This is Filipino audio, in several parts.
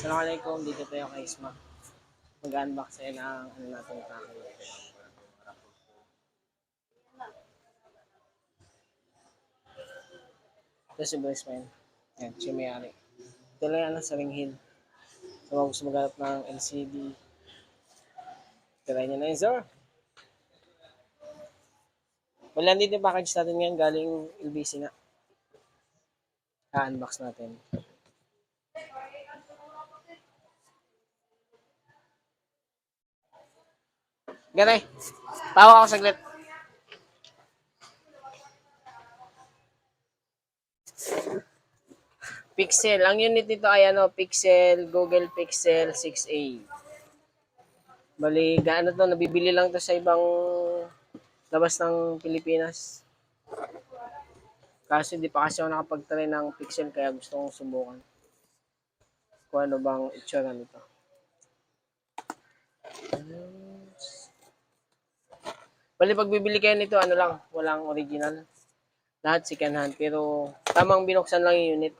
Assalamualaikum, dito tayo kay Isma. Mag-unbox tayo ng natin package. Ito si Boy Ismail. Yan, siya may-ari. Ito lang yan sa Ring Hill. Sa mga gusto maghanap ng LCD. Try nyo na yun, sir. Wala dito yung package natin ngayon. Galing LBC nga. Unbox natin. Ganay, tawa ako saglit. Pixel. Ang unit nito ay Pixel, Google Pixel 6a. Bali, gaano to, nabibili lang to sa ibang labas ng Pilipinas. Kaso hindi pa kasi ako nakapag-try ng Pixel kaya gusto kong subukan. Kung ano bang itsura nito. Bali, pag bibili kayo nito, ano lang, walang original. Lahat second hand, pero tamang binuksan lang yung unit.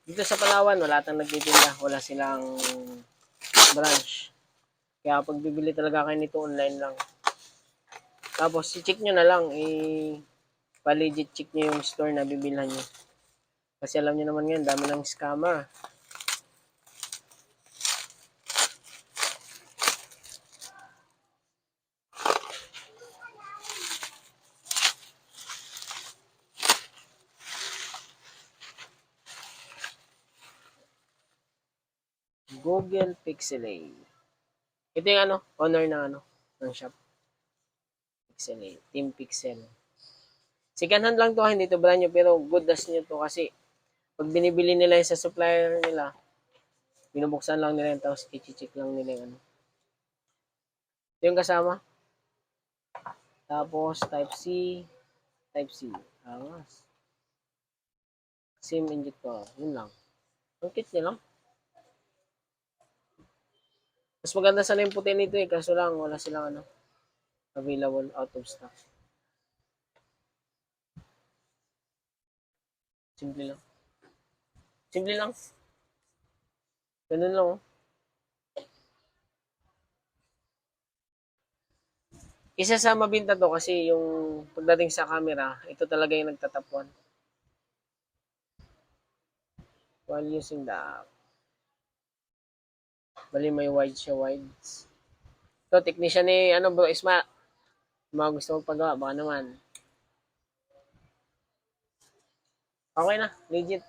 Dito sa Palawan, wala tang nagtitinda. Wala silang branch. Kaya pag bibili talaga kayo nito, online lang. Tapos, i-check nyo na lang. Pa-legit check nyo yung store na bibilhan nyo. Kasi alam nyo naman ngayon, dami ng scammer. Google Pixel 8. Ito yung owner ng shop. Pixel 8. Team Pixel. Second hand lang to, hindi to brand new, pero good as nyo to kasi pag binibili nila yung sa supplier nila, binubuksan lang nila yung tapos i-check lang nila yung Ito yung kasama. Tapos Type-C. Angas. SIM injector. Yun lang. Ang kit niya lang. Mas maganda sana yung puti nito kaso lang wala silang available, out of stock. Simple lang. Simple lang. Ganun lang Isa sa mabinta to kasi yung pagdating sa camera, ito talaga yung nagtatap 1. While using the app. Bali may wide siya, wides. Ito, technician ni bro, Isma. Mga gusto magpagawa, baka naman. Okay na, legit.